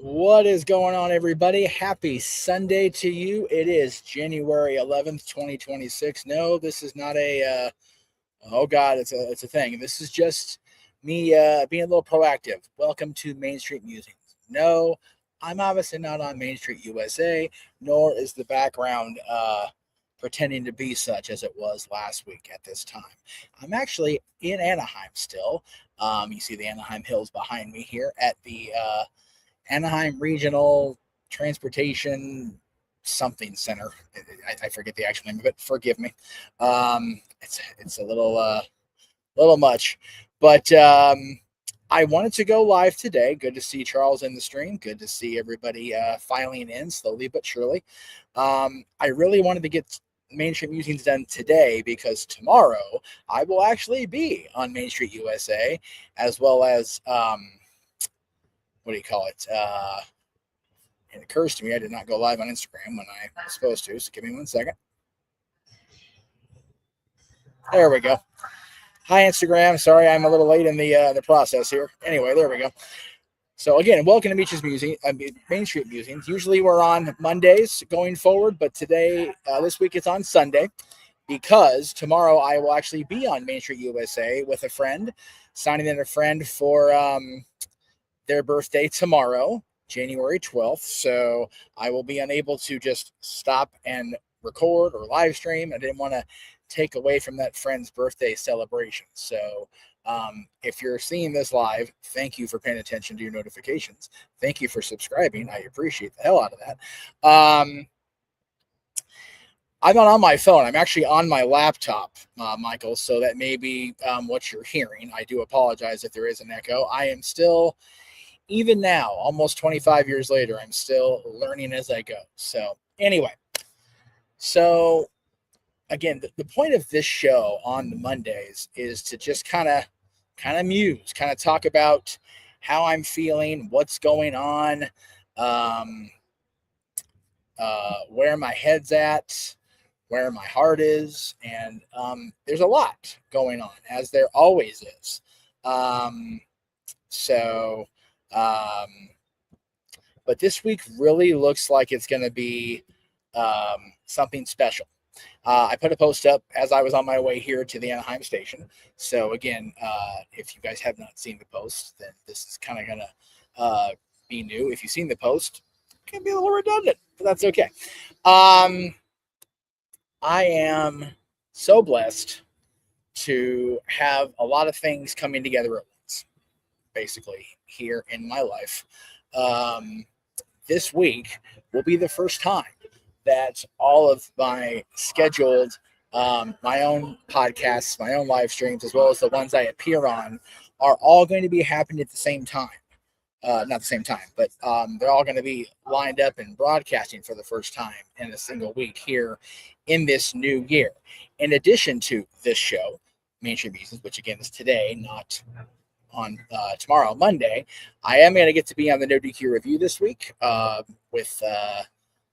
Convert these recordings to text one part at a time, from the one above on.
What is going on, everybody? Happy Sunday to you. It is January 11th, 2026. No, this is not oh God, it's a thing. This is just me being a little proactive. Welcome to Main Street Musings. No, I'm obviously not on Main Street USA, nor is the background pretending to be such as it was last week at this time. I'm actually in Anaheim still. You see the Anaheim Hills behind me here at the Anaheim Regional Transportation something center. I forget the actual name of it. Forgive me. It's a little much, but I wanted to go live today. Good to see Charles in the stream. Good to see everybody filing in slowly but surely. I really wanted to get Main Street Musings done today because tomorrow I will actually be on Main Street USA, as well as what do you call it? It occurs to me I did not go live on Instagram when I was supposed to, so give me 1 second. There we go. Hi, Instagram. Sorry, I'm a little late in the process here. Anyway, there we go. So again, welcome to Main Street Musings. Usually we're on Mondays going forward, but today, this week, it's on Sunday because tomorrow I will actually be on Main Street USA with a friend, signing in a friend for their birthday tomorrow, January 12th. So I will be unable to just stop and record or live stream. I didn't want to take away from that friend's birthday celebration. So if you're seeing this live, thank you for paying attention to your notifications. Thank you for subscribing. I appreciate the hell out of that. I'm not on my phone. I'm actually on my laptop, Michael, so that may be what you're hearing. I do apologize if there is an echo. I am still, even now, almost 25 years later, I'm still learning as I go. So anyway, so again, the point of this show on the Mondays is to just kind of muse, kind of talk about how I'm feeling, what's going on, where my head's at, where my heart is, and there's a lot going on, as there always is. But this week really looks like it's going to be something special. I put a post up as I was on my way here to the Anaheim station. So again, if you guys have not seen the post, then this is kind of going to be new. If you've seen the post, it can be a little redundant, but that's okay. I am so blessed to have a lot of things coming together at once, basically, here in my life. This week will be the first time that all of my scheduled, my own podcasts, my own live streams, as well as the ones I appear on, are all going to be happening at the same time. Not the same time, but they're all going to be lined up and broadcasting for the first time in a single week here in this new year. In addition to this show, Main Street Musings, which again is today, not on tomorrow, Monday, I am going to get to be on the No DQ review this week with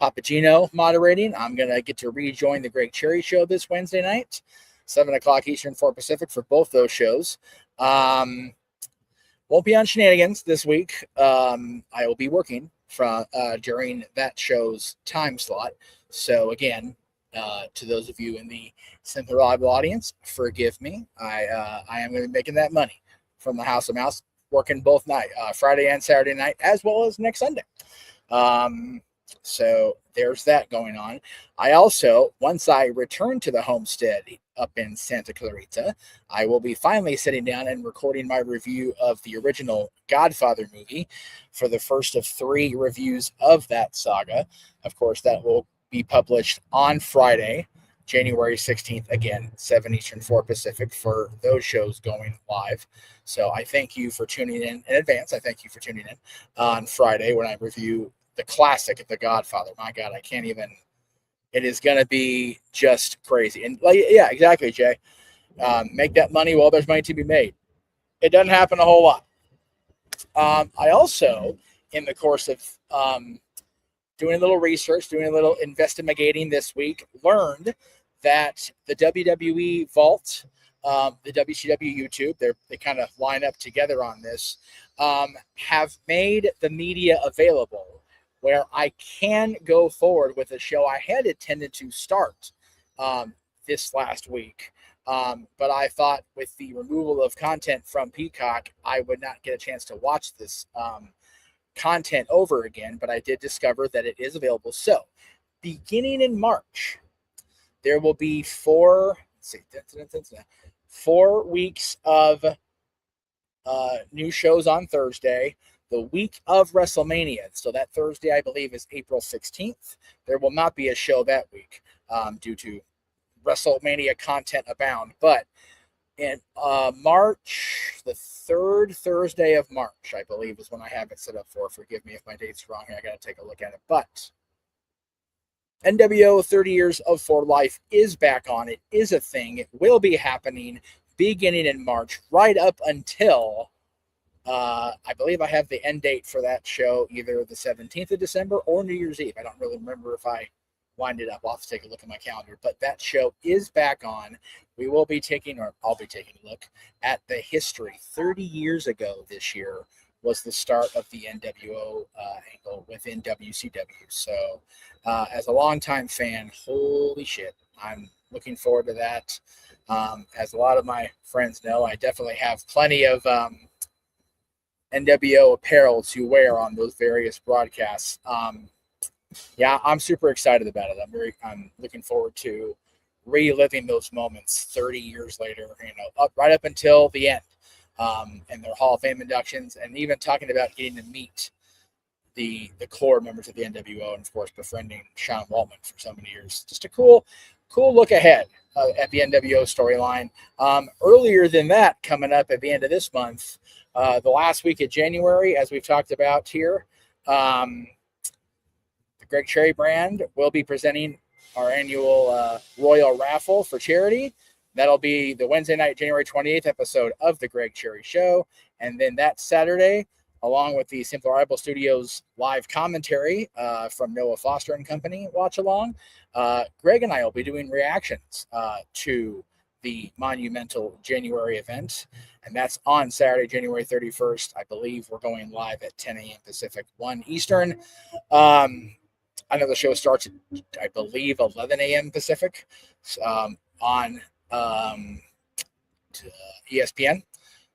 Papagino moderating. I'm going to get to rejoin the Greg Cherry show this Wednesday night, 7 o'clock Eastern, 4 Pacific for both those shows. Won't be on Shenanigans this week. I will be working from during that show's time slot. So again, to those of you in the Simply Reliable audience, forgive me. I am going to be making that money from the House of Mouse, working both night, Friday and Saturday night, as well as next Sunday. So there's that going on. I also, once I return to the homestead up in Santa Clarita, I will be finally sitting down and recording my review of the original Godfather movie for the first of 3 reviews of that saga. Of course, that will be published on Friday, January 16th, again, 7 Eastern, 4 Pacific, for those shows going live. So I thank you for tuning in advance. I thank you for tuning in on Friday when I review the classic, The Godfather. My God, I can't even. It is going to be just crazy. And yeah, exactly, Jay. Make that money while there's money to be made. It doesn't happen a whole lot. I also, in the course of doing a little research, doing a little investigating this week, learned that the WWE Vault the WCW YouTube, they kind of line up together on this, have made the media available where I can go forward with a show I had intended to start this last week. But I thought with the removal of content from Peacock, I would not get a chance to watch this content over again, but I did discover that it is available. So beginning in March, there will be 4 weeks of new shows on Thursday, the week of WrestleMania. So that Thursday, I believe, is April 16th. There will not be a show that week due to WrestleMania content abound. But in March, the 3rd Thursday of March, I believe, is when I have it set up for. Forgive me if my date's wrong here. I got to take a look at it. But NWO 30 Years of For Life is back on. It is a thing. It will be happening beginning in March, right up until, I believe I have the end date for that show, either the 17th of December or New Year's Eve. I don't really remember if I wind it up. I'll have to take a look at my calendar. But that show is back on. We will be taking, or I'll be taking a look at the history. 30 years ago this year was the start of the NWO angle within WCW. So as a longtime fan, holy shit, I'm looking forward to that. As a lot of my friends know, I definitely have plenty of NWO apparel to wear on those various broadcasts. Yeah, I'm super excited about it. I'm looking forward to reliving those moments 30 years later, right up until the end, and their Hall of Fame inductions, and even talking about getting to meet the core members of the NWO, and of course befriending Sean Waltman for so many years. Just a cool look ahead at the NWO storyline. Earlier than that, coming up at the end of this month, the last week of January, as we've talked about here, the Greg Cherry brand will be presenting our annual Royal Raffle for charity. That'll be the Wednesday night, January 28th episode of The Greg Cherry Show. And then that Saturday, along with the Simple Rival Studios live commentary from Noah Foster and Company watch along, Greg and I will be doing reactions to the monumental January event. And that's on Saturday, January 31st. I believe we're going live at 10 a.m. Pacific, 1 Eastern. I know the show starts at, I believe, 11 a.m. Pacific on ESPN.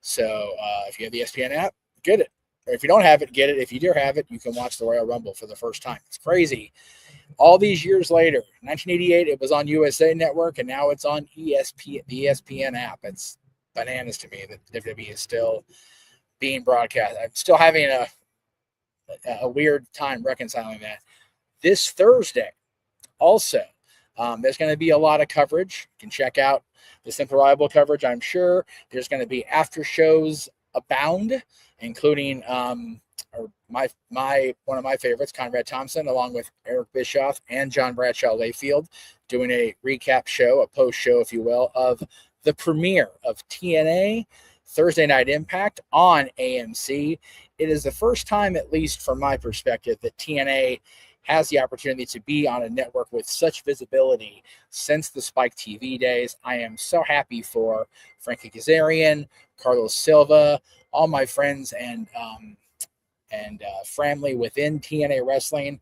So if you have the ESPN app, get it. Or if you don't have it, get it. If you do have it, you can watch the Royal Rumble for the first time. It's crazy. All these years later, 1988, it was on USA Network, and now it's on the ESPN app. It's bananas to me that WWE is still being broadcast. I'm still having a weird time reconciling that. This Thursday, also, there's going to be a lot of coverage. You can check out the Simple Rival coverage, I'm sure. There's going to be after shows abound, including one of my favorites, Conrad Thompson, along with Eric Bischoff and John Bradshaw Layfield, doing a recap show, a post show, if you will, of the premiere of TNA Thursday Night Impact on AMC. It is the first time, at least from my perspective, that TNA has the opportunity to be on a network with such visibility since the Spike TV days. I am so happy for Frankie Kazarian, Carlos Silva, all my friends and family within TNA Wrestling.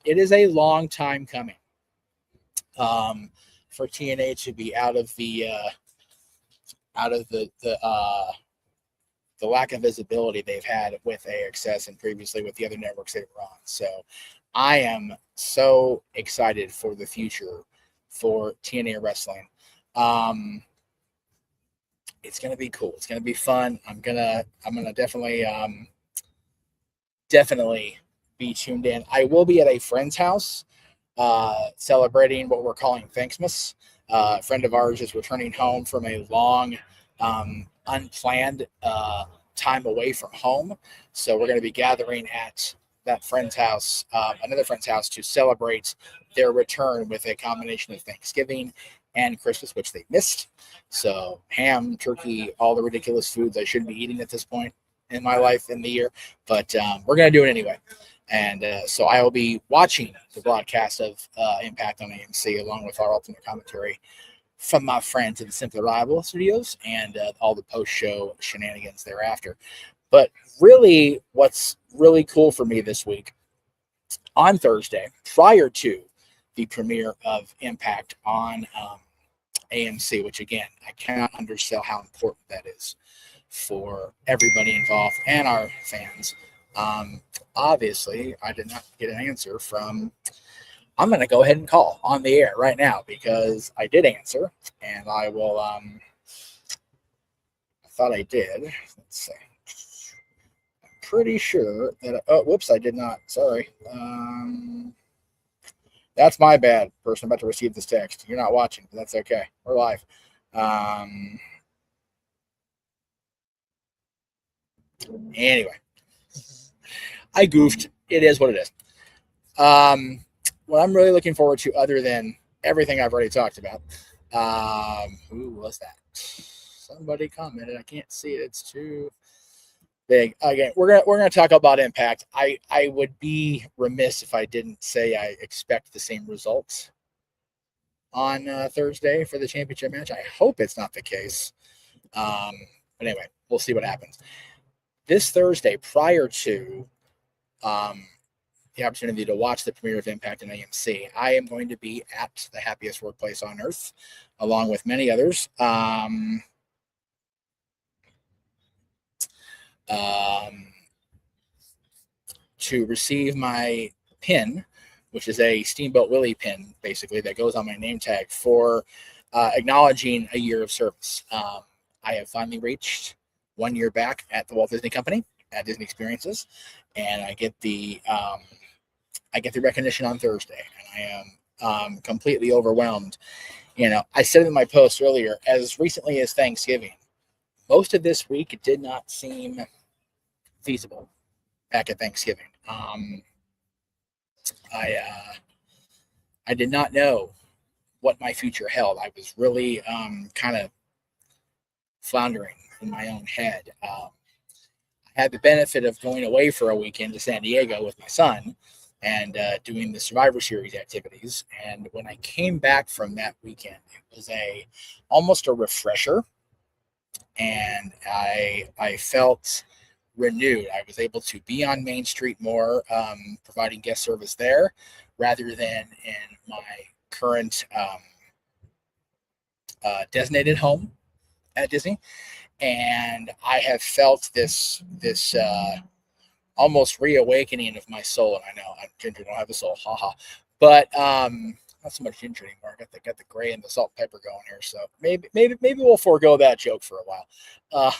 It is a long time coming for TNA to be out of the lack of visibility they've had with AXS and previously with the other networks they were on. So I am so excited for the future for TNA Wrestling. It's gonna be cool. It's gonna be fun. I'm gonna definitely be tuned in. I will be at a friend's house celebrating what we're calling Thanksmas. A friend of ours is returning home from a long, unplanned time away from home. So we're going to be gathering at that friend's house, another friend's house, to celebrate their return with a combination of Thanksgiving and Christmas, which they missed. So ham, turkey, all the ridiculous foods I shouldn't be eating at this point in my life in the year. But we're going to do it anyway. And so I will be watching the broadcast of Impact on AMC along with our alternate commentary from my friends at the Simply Reliable Studios and all the post-show shenanigans thereafter. But really, what's really cool for me this week, on Thursday, prior to the premiere of Impact on AMC, which again, I cannot undersell how important that is for everybody involved and our fans. Obviously, I did not get an answer from. I'm going to go ahead and call on the air right now because I did answer, and I will. I thought I did. Let's see. I'm pretty sure that. Oh, whoops! I did not. Sorry. That's my bad. Person about to receive this text. You're not watching, but that's okay. We're live. Anyway, I goofed. It is what it is. What I'm really looking forward to, other than everything I've already talked about, who was that? Somebody commented. I can't see it. It's too big. Again, we're gonna talk about Impact. I would be remiss if I didn't say I expect the same results on Thursday for the championship match. I hope it's not the case. But anyway, we'll see what happens. This Thursday, prior to the opportunity to watch the premiere of Impact and AMC, I am going to be at the happiest workplace on earth, along with many others. To receive my pin, which is a Steamboat Willie pin, basically, that goes on my name tag for acknowledging a year of service. I have finally reached 1 year back at the Walt Disney Company at Disney Experiences, and I get the recognition on Thursday, and I am completely overwhelmed. I said it in my post earlier, as recently as Thanksgiving, most of this week it did not seem feasible back at Thanksgiving. I did not know what my future held. I was really kind of floundering in my own head. I had the benefit of going away for a weekend to San Diego with my son and doing the Survivor Series activities. And when I came back from that weekend, it was almost a refresher, and I felt renewed. I was able to be on Main Street more, providing guest service there, rather than in my current designated home at Disney. And I have felt this almost reawakening of my soul. And I know I'm ginger, don't have a soul, haha. But not so much ginger anymore. I got the gray and the salt and pepper going here, so maybe we'll forego that joke for a while.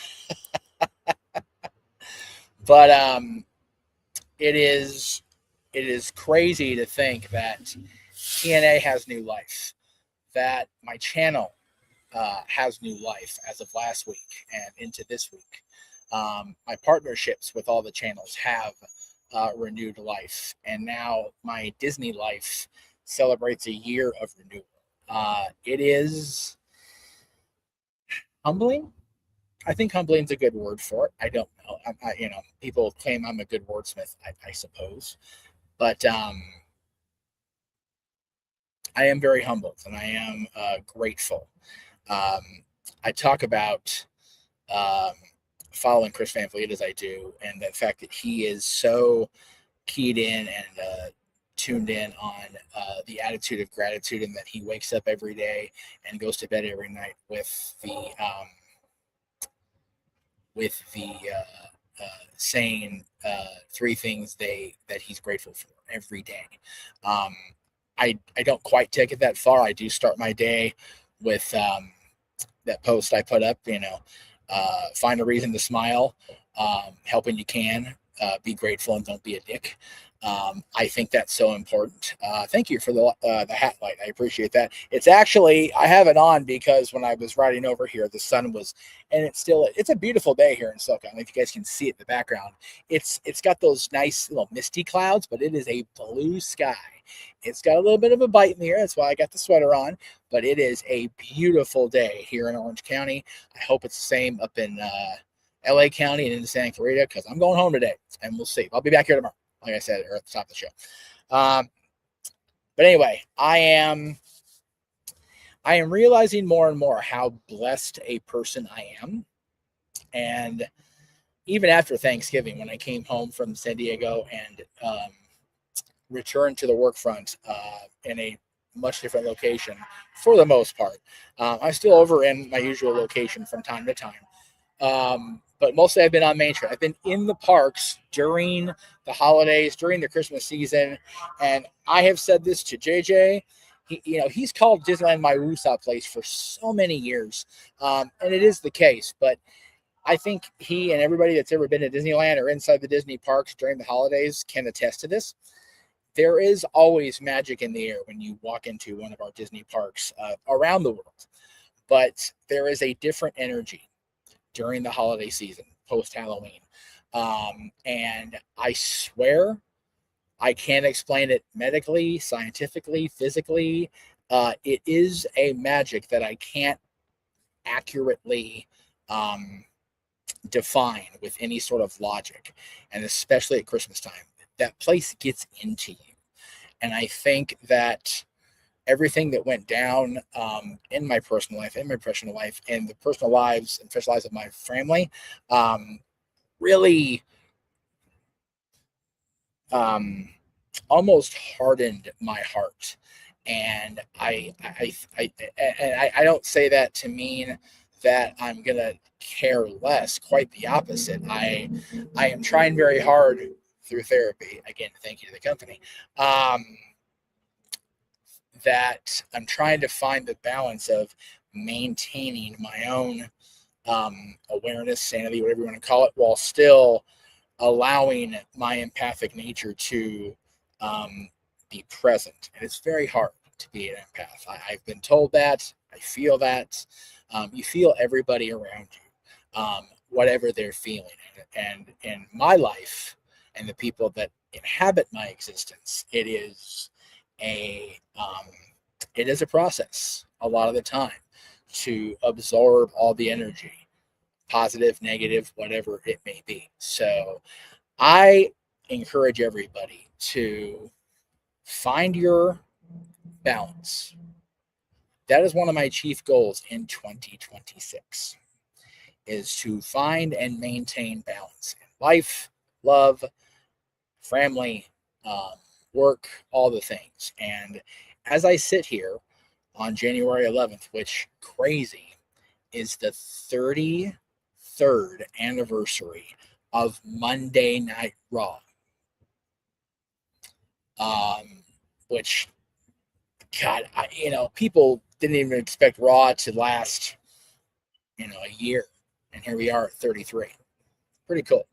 But it is crazy to think that TNA has new life, that my channel has new life as of last week and into this week. My partnerships with all the channels have renewed life, and now my Disney life celebrates a year of renewal. It is humbling. I think humbling is a good word for it. I don't know. People claim I'm a good wordsmith, I suppose, but I am very humbled, and I am grateful. I talk about following Chris Van Vliet as I do, and the fact that he is so keyed in and tuned in on the attitude of gratitude, and that he wakes up every day and goes to bed every night with the saying three things that he's grateful for every day. I don't quite take it that far. I do start my day with that post I put up, find a reason to smile, help when you can, be grateful, and don't be a dick. I think that's so important. Thank you for the hat light. I appreciate that. It's actually, I have it on because when I was riding over here, the sun was, and it's a beautiful day here in SoCal. I don't know if you guys can see it in the background. It's got those nice little misty clouds, but it is a blue sky. It's got a little bit of a bite in the air. That's why I got the sweater on, but it is a beautiful day here in Orange County. I hope it's the same up in LA County and in Santa Clarita, because I'm going home today, and we'll see. I'll be back here tomorrow, like I said, or at the top of the show. But anyway, I am I am realizing more and more how blessed a person I am. And even after Thanksgiving, when I came home from San Diego and returned to the work front in a much different location for the most part, I'm still over in my usual location from time to time. But mostly I've been on Main Street. I've been in the parks during the holidays, during the Christmas season. And I have said this to JJ. He's called Disneyland my U.S.A place for so many years. And it is the case. But I think he and everybody that's ever been to Disneyland or inside the Disney parks during the holidays can attest to this. There is always magic in the air when you walk into one of our Disney parks around the world. But there is a different energy during the holiday season, post Halloween. And I swear I can't explain it medically, scientifically, physically. It is a magic that I can't accurately define with any sort of logic. And especially at Christmas time, that place gets into you. And I think that everything that went down in my personal life, and the personal lives and professional lives of my family, really almost hardened my heart. And I don't say that to mean that I'm gonna care less. Quite the opposite. I am trying very hard through therapy. Again, thank you to the company. That I'm trying to find the balance of maintaining my own awareness, sanity, whatever you want to call it, while still allowing my empathic nature to be present. And it's very hard to be an empath. I've been told that. I feel that. You feel everybody around you, whatever they're feeling. And in my life and the people that inhabit my existence, it is a process a lot of the time to absorb all the energy, positive, negative, whatever it may be. So I encourage everybody to find your balance. That is one of my chief goals in 2026, is to find and maintain balance in life, love, family, work, all the things. And as I sit here on January 11th, which crazy is the 33rd anniversary of Monday Night Raw, which, God, people didn't even expect Raw to last, a year, and here we are at 33. Pretty cool.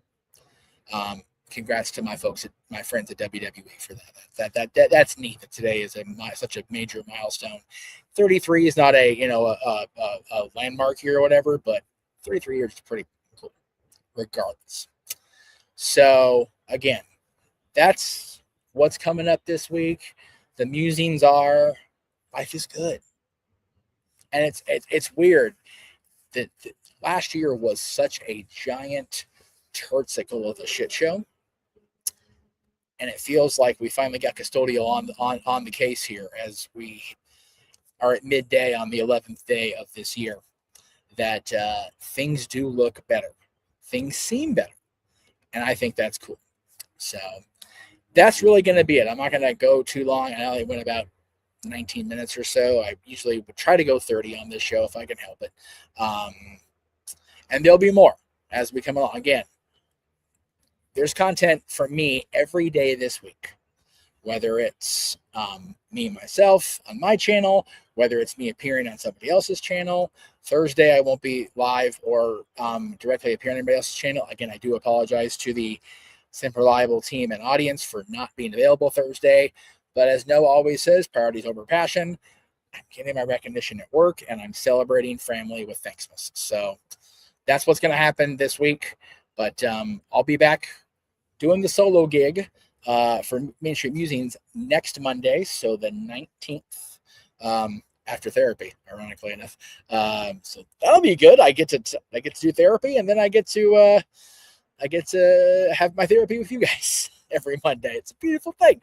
Congrats to my friends at WWE for that. That's neat. That today is such a major milestone. 33 is not a landmark here or whatever, but 33 years is pretty cool, regardless. So again, that's what's coming up this week. The musings are life is good, and it's weird that last year was such a giant turtsicle of a shit show. And it feels like we finally got custodial on the case here, as we are at midday on the 11th day of this year, that things do look better. Things seem better. And I think that's cool. So that's really going to be it. I'm not going to go too long. I only went about 19 minutes or so. I usually would try to go 30 on this show if I can help it. And there'll be more as we come along. Again, there's content for me every day this week, whether it's me myself on my channel, whether it's me appearing on somebody else's channel. Thursday, I won't be live or directly appearing on anybody else's channel. Again, I do apologize to the Simple Reliable team and audience for not being available Thursday. But as Noah always says, priorities over passion. I'm getting my recognition at work, and I'm celebrating family with Thanksmas. So that's what's going to happen this week. But I'll be back doing the solo gig for Main Street Musings next Monday, so the 19th, after therapy, ironically enough. So that'll be good. I get to do therapy, and then I get to have my therapy with you guys every Monday. It's a beautiful thing.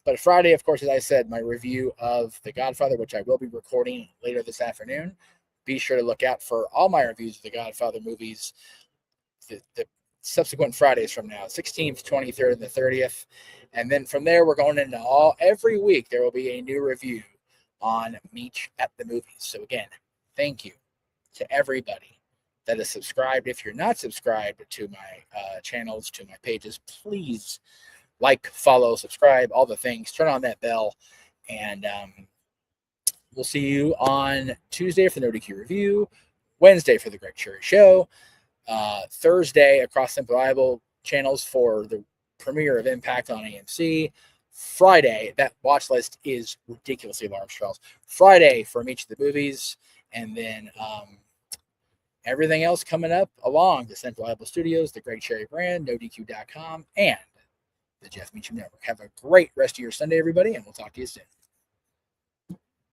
But Friday, of course, as I said, my review of The Godfather, which I will be recording later this afternoon. Be sure to look out for all my reviews of the Godfather movies the subsequent Fridays from now, 16th, 23rd, and the 30th. And then from there, we're going into every week, there will be a new review on Meet at the Movies. So again, thank you to everybody that is subscribed. If you're not subscribed to my channels, to my pages, please like, follow, subscribe, all the things. Turn on that bell. And we'll see you on Tuesday for the No DQ review, Wednesday for the Greg Cherry Show, Thursday across Simple Bible channels for the premiere of Impact on AMC. Friday, that watch list is ridiculously large, Charles. Friday for Meet the Movies, and then everything else coming up along the Central Bible Studios, the Greg Cherry brand, NoDQ.com, and the Jeff Meacham Network. Have a great rest of your Sunday, everybody, and we'll talk to you soon.